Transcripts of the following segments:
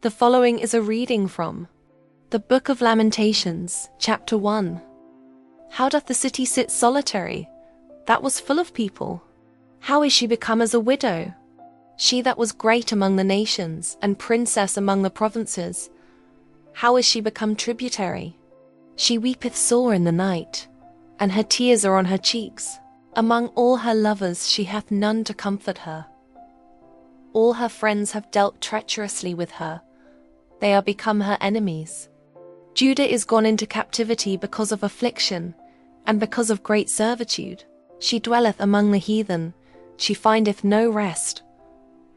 The following is a reading from the Book of Lamentations, Chapter 1. How doth the city sit solitary, that was full of people? How is she become as a widow? She that was great among the nations, and princess among the provinces. How is she become tributary? She weepeth sore in the night, and her tears are on her cheeks. Among all her lovers she hath none to comfort her. All her friends have dealt treacherously with her. They are become her enemies. Judah is gone into captivity because of affliction, and because of great servitude. She dwelleth among the heathen, she findeth no rest.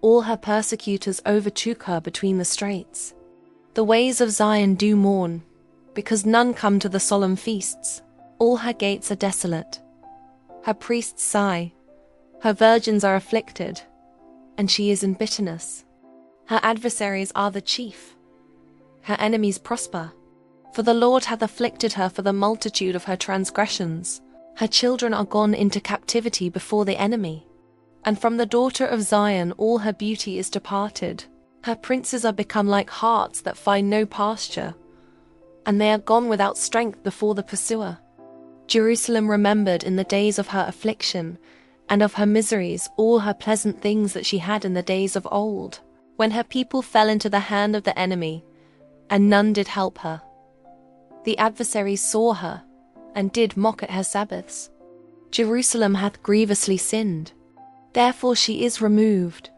All her persecutors overtook her between the straits. The ways of Zion do mourn, because none come to the solemn feasts. All her gates are desolate. Her priests sigh, her virgins are afflicted, and she is in bitterness. Her adversaries are the chief. Her enemies prosper. For the Lord hath afflicted her for the multitude of her transgressions. Her children are gone into captivity before the enemy. And from the daughter of Zion all her beauty is departed. Her princes are become like harts that find no pasture, and they are gone without strength before the pursuer. Jerusalem remembered in the days of her affliction, and of her miseries all her pleasant things that she had in the days of old, when her people fell into the hand of the enemy, and none did help her. The adversaries saw her, and did mock at her Sabbaths. Jerusalem hath grievously sinned, therefore she is removed.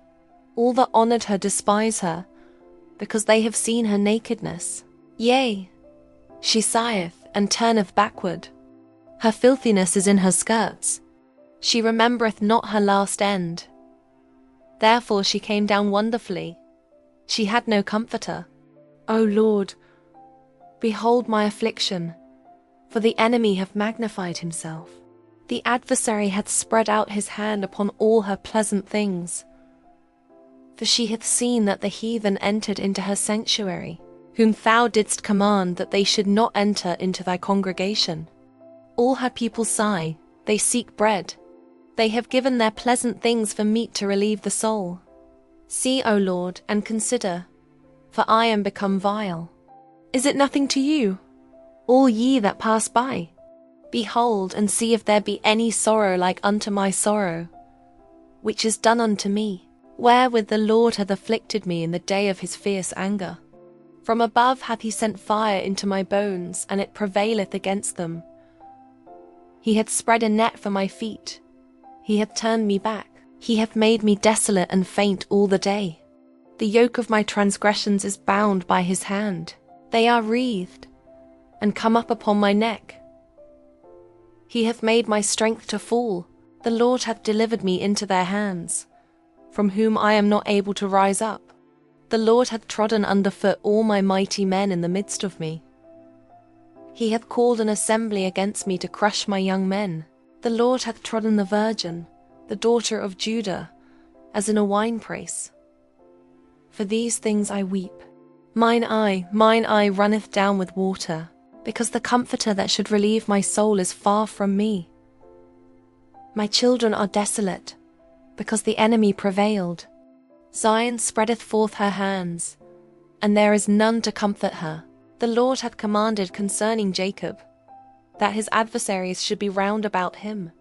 All that honoured her despise her, because they have seen her nakedness. Yea, she sigheth, and turneth backward. Her filthiness is in her skirts. She remembereth not her last end. Therefore she came down wonderfully. She had no comforter. O Lord, behold my affliction, for the enemy hath magnified himself. The adversary hath spread out his hand upon all her pleasant things. For she hath seen that the heathen entered into her sanctuary, whom thou didst command that they should not enter into thy congregation. All her people sigh, they seek bread. They have given their pleasant things for meat to relieve the soul. See, O Lord, and consider, for I am become vile. Is it nothing to you, all ye that pass by? Behold, and see if there be any sorrow like unto my sorrow, which is done unto me, wherewith the Lord hath afflicted me in the day of his fierce anger. From above hath he sent fire into my bones, and it prevaileth against them. He hath spread a net for my feet. He hath turned me back. He hath made me desolate and faint all the day. The yoke of my transgressions is bound by his hand. They are wreathed, and come up upon my neck. He hath made my strength to fall. The Lord hath delivered me into their hands, from whom I am not able to rise up. The Lord hath trodden under foot all my mighty men in the midst of me. He hath called an assembly against me to crush my young men. The Lord hath trodden the virgin, the daughter of Judah, as in a winepress. For these things I weep. Mine eye runneth down with water, because the comforter that should relieve my soul is far from me. My children are desolate, because the enemy prevailed. Zion spreadeth forth her hands, and there is none to comfort her. The Lord hath commanded concerning Jacob, that his adversaries should be round about him.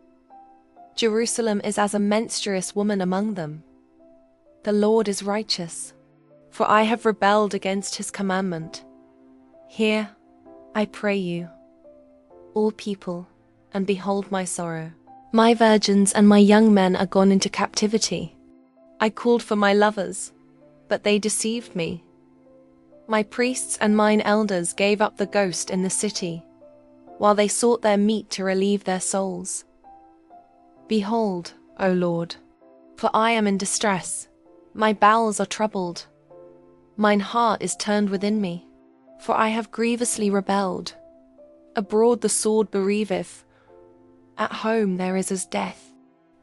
Jerusalem is as a menstruous woman among them. The Lord is righteous, for I have rebelled against his commandment. Hear, I pray you, all people, and behold my sorrow. My virgins and my young men are gone into captivity. I called for my lovers, but they deceived me. My priests and mine elders gave up the ghost in the city, while they sought their meat to relieve their souls. Behold, O Lord, for I am in distress. My bowels are troubled. Mine heart is turned within me, for I have grievously rebelled. Abroad the sword bereaveth. At home there is as death.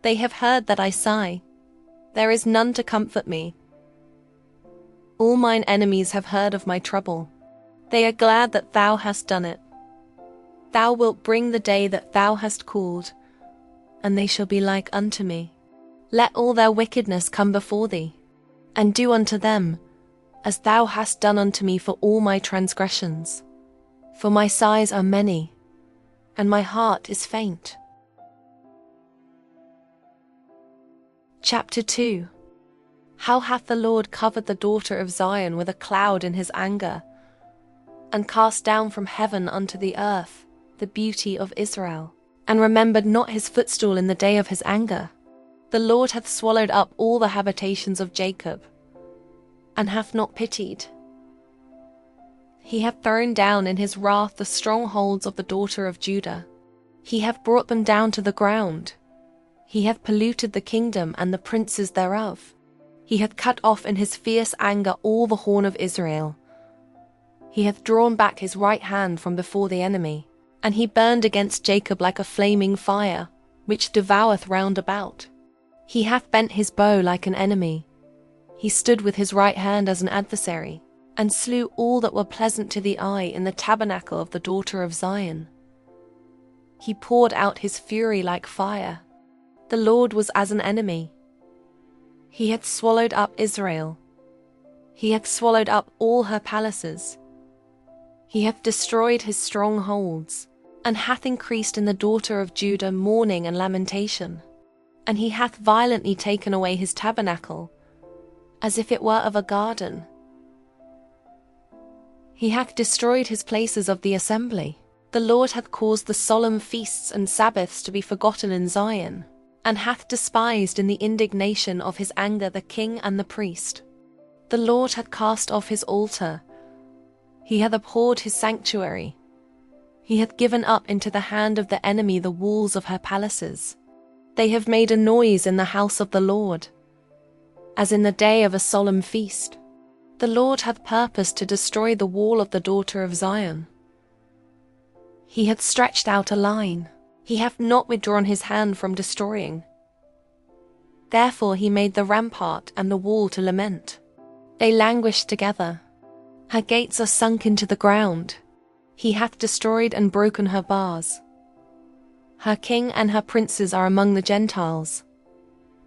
They have heard that I sigh. There is none to comfort me. All mine enemies have heard of my trouble. They are glad that thou hast done it. Thou wilt bring the day that thou hast called, and they shall be like unto me. Let all their wickedness come before thee, and do unto them, as thou hast done unto me for all my transgressions. For my sighs are many, and my heart is faint. Chapter 2. How hath the Lord covered the daughter of Zion with a cloud in his anger, and cast down from heaven unto the earth the beauty of Israel, and remembered not his footstool in the day of his anger. The Lord hath swallowed up all the habitations of Jacob, and hath not pitied. He hath thrown down in his wrath the strongholds of the daughter of Judah. He hath brought them down to the ground. He hath polluted the kingdom and the princes thereof. He hath cut off in his fierce anger all the horn of Israel. He hath drawn back his right hand from before the enemy, and he burned against Jacob like a flaming fire, which devoureth round about. He hath bent his bow like an enemy. He stood with his right hand as an adversary, and slew all that were pleasant to the eye in the tabernacle of the daughter of Zion. He poured out his fury like fire. The Lord was as an enemy. He hath swallowed up Israel. He hath swallowed up all her palaces. He hath destroyed his strongholds, and hath increased in the daughter of Judah mourning and lamentation. And he hath violently taken away his tabernacle, as if it were of a garden. He hath destroyed his places of the assembly. The Lord hath caused the solemn feasts and Sabbaths to be forgotten in Zion, and hath despised in the indignation of his anger the king and the priest. The Lord hath cast off his altar. He hath abhorred his sanctuary. He hath given up into the hand of the enemy the walls of her palaces. They have made a noise in the house of the Lord, as in the day of a solemn feast. The Lord hath purposed to destroy the wall of the daughter of Zion. He hath stretched out a line. He hath not withdrawn his hand from destroying. Therefore he made the rampart and the wall to lament. They languish together. Her gates are sunk into the ground. He hath destroyed and broken her bars. Her king and her princes are among the Gentiles.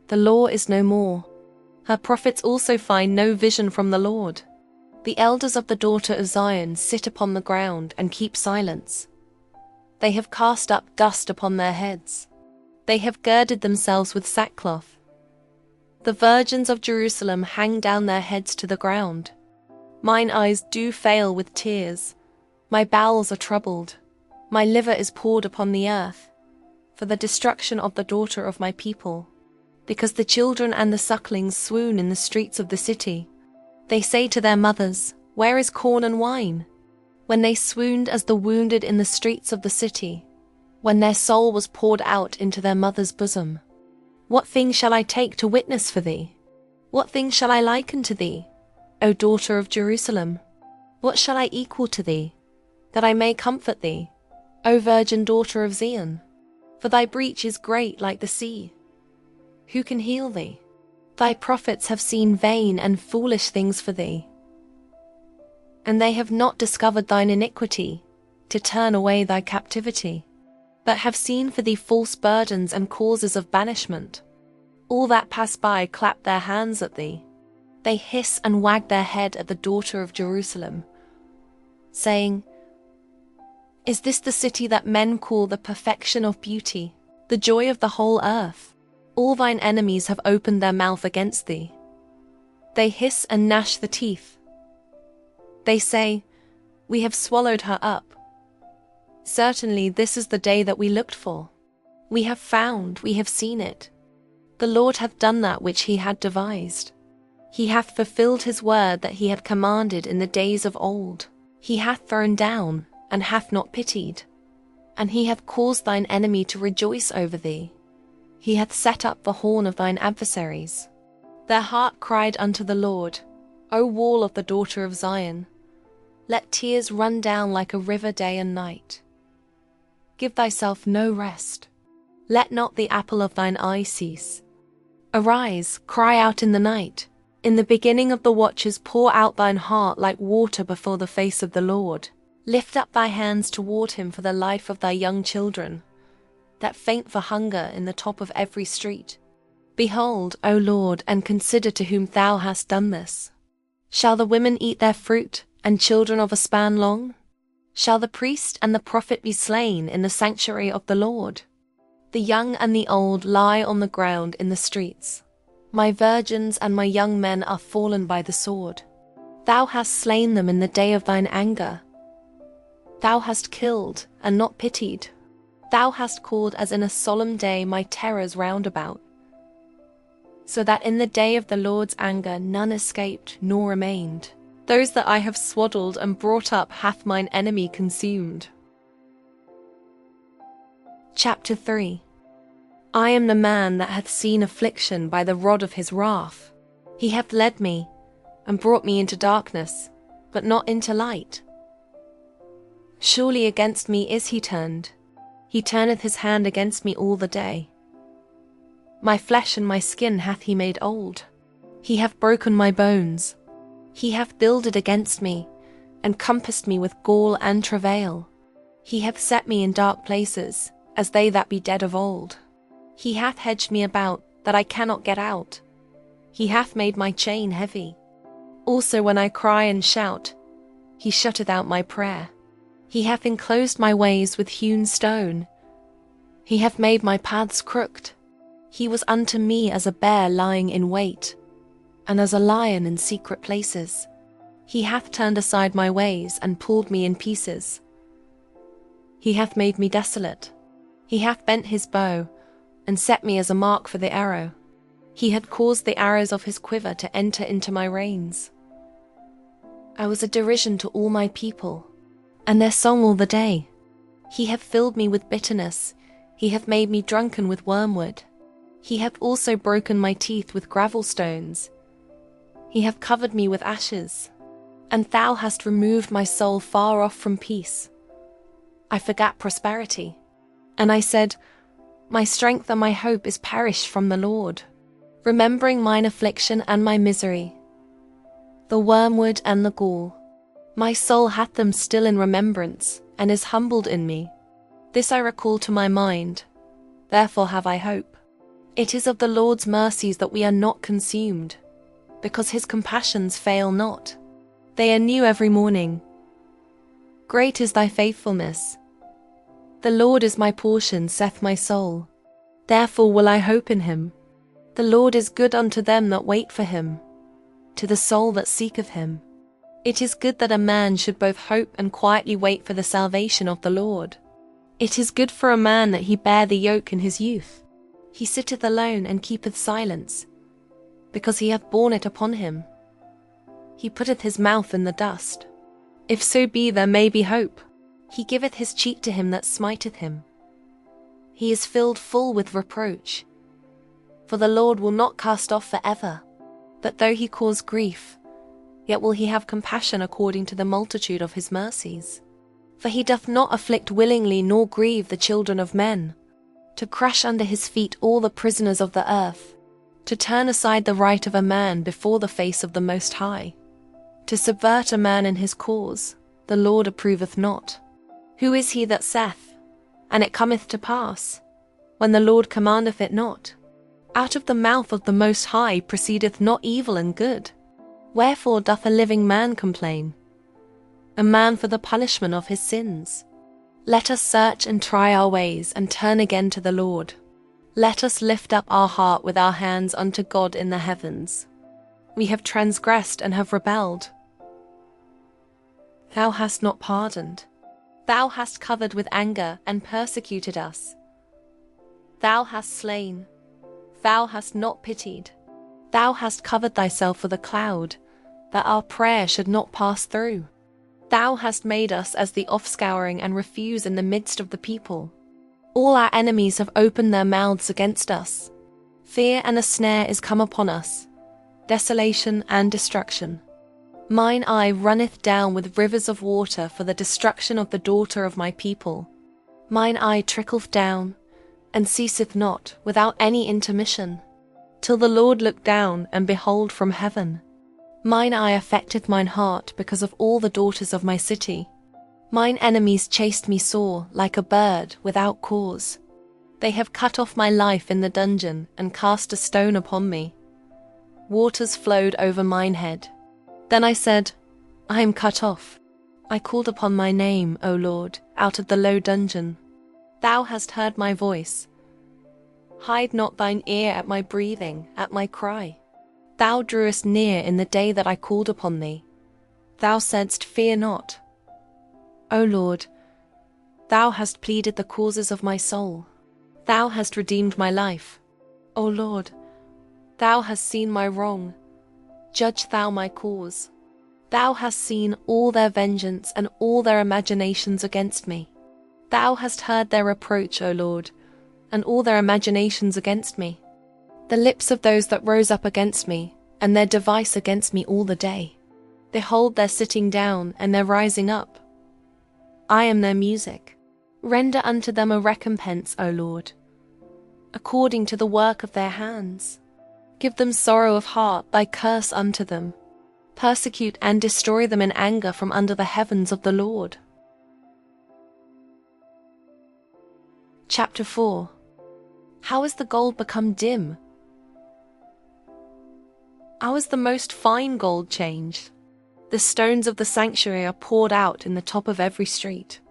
The law is no more. Her prophets also find no vision from the Lord. The elders of the daughter of Zion sit upon the ground and keep silence. They have cast up dust upon their heads. They have girded themselves with sackcloth. The virgins of Jerusalem hang down their heads to the ground. Mine eyes do fail with tears. My bowels are troubled. My liver is poured upon the earth, for the destruction of the daughter of my people. Because the children and the sucklings swoon in the streets of the city. They say to their mothers, Where is corn and wine? When they swooned as the wounded in the streets of the city, when their soul was poured out into their mother's bosom. What thing shall I take to witness for thee? What thing shall I liken to thee, O daughter of Jerusalem? What shall I equal to thee, that I may comfort thee, O virgin daughter of Zion? For thy breach is great like the sea. Who can heal thee? Thy prophets have seen vain and foolish things for thee. And they have not discovered thine iniquity, to turn away thy captivity, but have seen for thee false burdens and causes of banishment. All that pass by clap their hands at thee. They hiss and wag their head at the daughter of Jerusalem, saying, Is this the city that men call the perfection of beauty, the joy of the whole earth? All thine enemies have opened their mouth against thee. They hiss and gnash the teeth. They say, We have swallowed her up. Certainly this is the day that we looked for. We have found, we have seen it. The Lord hath done that which he had devised. He hath fulfilled his word that he had commanded in the days of old. He hath thrown down, and hath not pitied. And he hath caused thine enemy to rejoice over thee. He hath set up the horn of thine adversaries. Their heart cried unto the Lord, O wall of the daughter of Zion, let tears run down like a river day and night. Give thyself no rest. Let not the apple of thine eye cease. Arise, cry out in the night. In the beginning of the watches pour out thine heart like water before the face of the Lord. Lift up thy hands toward him for the life of thy young children, that faint for hunger in the top of every street. Behold, O Lord, and consider to whom thou hast done this. Shall the women eat their fruit, and children of a span long? Shall the priest and the prophet be slain in the sanctuary of the Lord? The young and the old lie on the ground in the streets. My virgins and my young men are fallen by the sword. Thou hast slain them in the day of thine anger. Thou hast killed and not pitied. Thou hast called as in a solemn day my terrors round about, so that in the day of the Lord's anger none escaped nor remained. Those that I have swaddled and brought up hath mine enemy consumed. Chapter 3. I am the man that hath seen affliction by the rod of his wrath. He hath led me, and brought me into darkness, but not into light. Surely against me is he turned. He turneth his hand against me all the day. My flesh and my skin hath he made old. He hath broken my bones. He hath builded against me, and compassed me with gall and travail. He hath set me in dark places, as they that be dead of old. He hath hedged me about, that I cannot get out. He hath made my chain heavy. Also when I cry and shout, he shutteth out my prayer. He hath enclosed my ways with hewn stone. He hath made my paths crooked. He was unto me as a bear lying in wait, and as a lion in secret places. He hath turned aside my ways, and pulled me in pieces. He hath made me desolate. He hath bent his bow, and set me as a mark for the arrow. He hath caused the arrows of his quiver to enter into my reins. I was a derision to all my people, and their song all the day. He hath filled me with bitterness. He hath made me drunken with wormwood. He hath also broken my teeth with gravel stones. He hath covered me with ashes. And thou hast removed my soul far off from peace. I forgat prosperity. And I said, my strength and my hope is perished from the Lord. Remembering mine affliction and my misery, the wormwood and the gall, my soul hath them still in remembrance, and is humbled in me. This I recall to my mind, therefore have I hope. It is of the Lord's mercies that we are not consumed, because his compassions fail not. They are new every morning. Great is thy faithfulness. The Lord is my portion, saith my soul. Therefore will I hope in him. The Lord is good unto them that wait for him, to the soul that seeketh him. It is good that a man should both hope and quietly wait for the salvation of the Lord. It is good for a man that he bear the yoke in his youth. He sitteth alone and keepeth silence, because he hath borne it upon him. He putteth his mouth in the dust. If so be there may be hope, he giveth his cheek to him that smiteth him. He is filled full with reproach. For the Lord will not cast off for ever, that though he cause grief, yet will he have compassion according to the multitude of his mercies. For he doth not afflict willingly nor grieve the children of men, to crush under his feet all the prisoners of the earth, to turn aside the right of a man before the face of the Most High, to subvert a man in his cause, the Lord approveth not. Who is he that saith, and it cometh to pass, when the Lord commandeth it not? Out of the mouth of the Most High proceedeth not evil and good. Wherefore doth a living man complain? A man for the punishment of his sins. Let us search and try our ways, and turn again to the Lord. Let us lift up our heart with our hands unto God in the heavens. We have transgressed and have rebelled. Thou hast not pardoned. Thou hast covered with anger and persecuted us. Thou hast slain. Thou hast not pitied. Thou hast covered thyself with a cloud, that our prayer should not pass through. Thou hast made us as the offscouring and refuse in the midst of the people. All our enemies have opened their mouths against us. Fear and a snare is come upon us, desolation and destruction. Mine eye runneth down with rivers of water for the destruction of the daughter of my people. Mine eye trickleth down, and ceaseth not, without any intermission, till the Lord look down and behold from heaven. Mine eye affecteth mine heart because of all the daughters of my city. Mine enemies chased me sore, like a bird, without cause. They have cut off my life in the dungeon, and cast a stone upon me. Waters flowed over mine head. Then I said, I am cut off. I called upon my name, O Lord, out of the low dungeon. Thou hast heard my voice. Hide not thine ear at my breathing, at my cry. Thou drewest near in the day that I called upon thee. Thou saidst, Fear not. O Lord, thou hast pleaded the causes of my soul. Thou hast redeemed my life. O Lord, thou hast seen my wrong. Judge thou my cause. Thou hast seen all their vengeance and all their imaginations against me. Thou hast heard their reproach, O Lord, and all their imaginations against me. The lips of those that rose up against me, and their device against me all the day. Behold their sitting down and their rising up. I am their music. Render unto them a recompense, O Lord, according to the work of their hands. Give them sorrow of heart, thy curse unto them. Persecute and destroy them in anger from under the heavens of the Lord. Chapter 4. How is the gold become dim? How is the most fine gold changed? The stones of the sanctuary are poured out in the top of every street.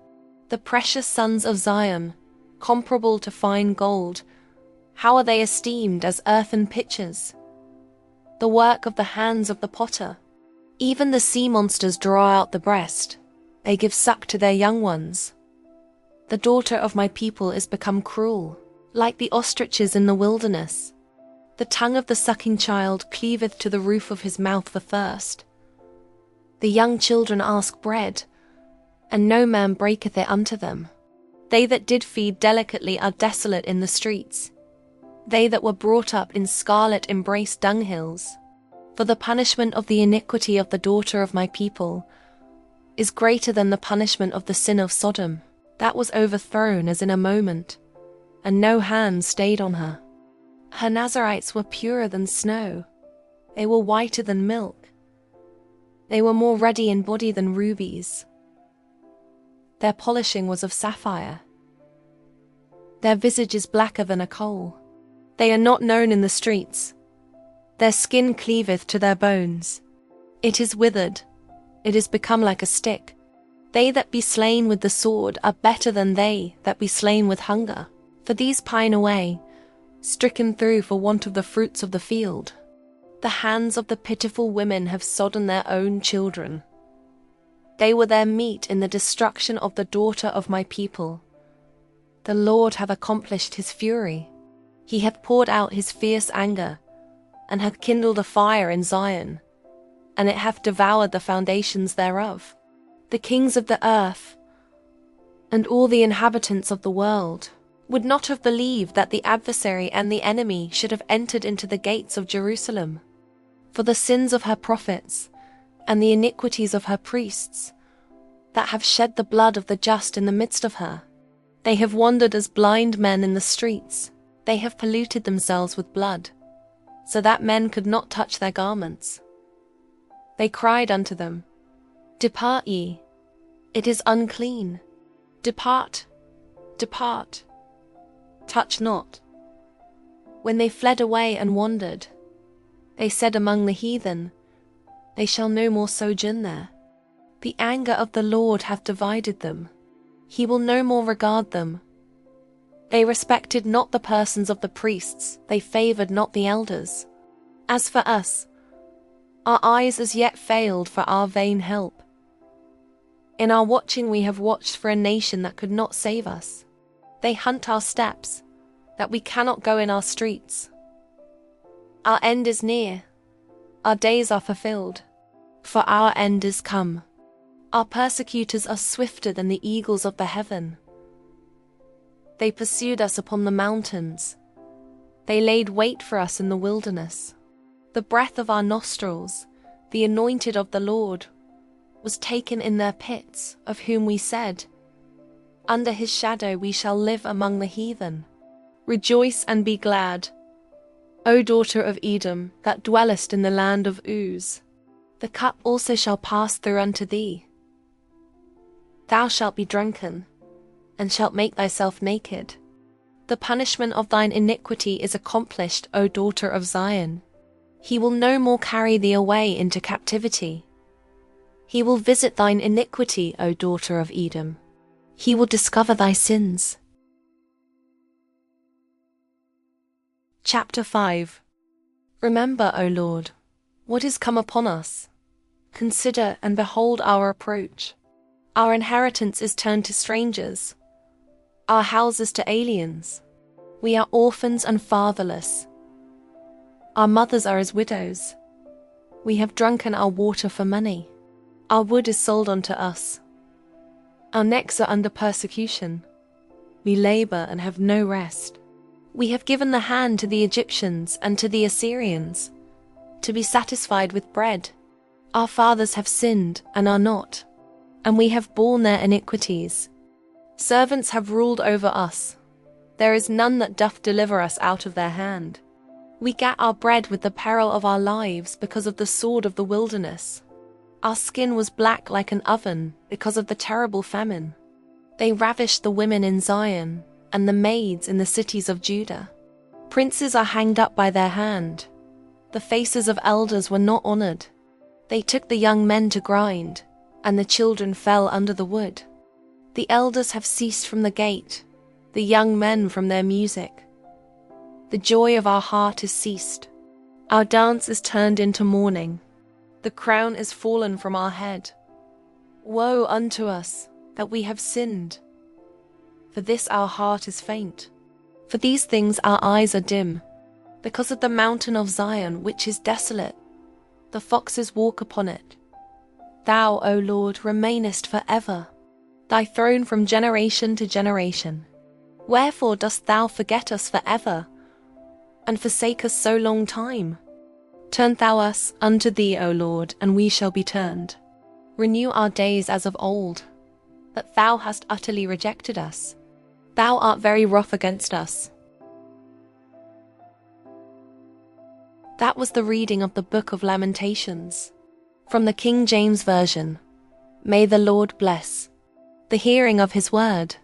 The precious sons of Zion, comparable to fine gold, how are they esteemed as earthen pitchers? The work of the hands of the potter. Even the sea monsters draw out the breast. They give suck to their young ones. The daughter of my people is become cruel, like the ostriches in the wilderness. The tongue of the sucking child cleaveth to the roof of his mouth for thirst. The young children ask bread, and no man breaketh it unto them. They that did feed delicately are desolate in the streets. They that were brought up in scarlet embrace dunghills. For the punishment of the iniquity of the daughter of my people is greater than the punishment of the sin of Sodom, that was overthrown as in a moment, and no hand stayed on her. Her Nazarites were purer than snow. They were whiter than milk. They were more ruddy in body than rubies. Their polishing was of sapphire. Their visage is blacker than a coal. They are not known in the streets. Their skin cleaveth to their bones. It is withered. It is become like a stick. They that be slain with the sword are better than they that be slain with hunger. For these pine away, stricken through for want of the fruits of the field. The hands of the pitiful women have sodden their own children. They were their meat in the destruction of the daughter of my people. The Lord hath accomplished his fury. He hath poured out his fierce anger, and hath kindled a fire in Zion, and it hath devoured the foundations thereof. The kings of the earth, and all the inhabitants of the world, would not have believed that the adversary and the enemy should have entered into the gates of Jerusalem. For the sins of her prophets, and the iniquities of her priests, that have shed the blood of the just in the midst of her. They have wandered as blind men in the streets. They have polluted themselves with blood, so that men could not touch their garments. They cried unto them, Depart ye, it is unclean. Depart, depart, touch not. When they fled away and wandered, they said among the heathen, They shall no more sojourn there. The anger of the Lord hath divided them. He will no more regard them. They respected not the persons of the priests, they favoured not the elders. As for us, our eyes as yet failed for our vain help. In our watching we have watched for a nation that could not save us. They hunt our steps, that we cannot go in our streets. Our end is near, our days are fulfilled, for our end is come. Our persecutors are swifter than the eagles of the heaven. They pursued us upon the mountains. They laid wait for us in the wilderness. The breath of our nostrils, the anointed of the Lord, was taken in their pits, of whom we said, Under his shadow we shall live among the heathen. Rejoice and be glad, O daughter of Edom, that dwellest in the land of Uz. The cup also shall pass through unto thee. Thou shalt be drunken, and shalt make thyself naked. The punishment of thine iniquity is accomplished, O daughter of Zion. He will no more carry thee away into captivity. He will visit thine iniquity, O daughter of Edom. He will discover thy sins. Chapter 5. Remember, O Lord, what is come upon us. Consider and behold our approach. Our inheritance is turned to strangers, our houses to aliens. We are orphans and fatherless. Our mothers are as widows. We have drunken our water for money. Our wood is sold unto us. Our necks are under persecution. We labor and have no rest. We have given the hand to the Egyptians and to the Assyrians, to be satisfied with bread. Our fathers have sinned and are not, and we have borne their iniquities. Servants have ruled over us. There is none that doth deliver us out of their hand. We gat our bread with the peril of our lives because of the sword of the wilderness. Our skin was black like an oven because of the terrible famine. They ravished the women in Zion and the maids in the cities of Judah. Princes are hanged up by their hand. The faces of elders were not honored. They took the young men to grind, and the children fell under the wood. The elders have ceased from the gate, the young men from their music. The joy of our heart is ceased. Our dance is turned into mourning. The crown is fallen from our head. Woe unto us that we have sinned. For this our heart is faint. For these things our eyes are dim. Because of the mountain of Zion, which is desolate, the foxes walk upon it. Thou, O Lord, remainest forever, thy throne from generation to generation. Wherefore dost thou forget us forever, and forsake us so long time? Turn thou us unto thee, O Lord, and we shall be turned. Renew our days as of old, that thou hast utterly rejected us. Thou art very wroth against us. That was the reading of the Book of Lamentations, from the King James Version. May the Lord bless the hearing of his word.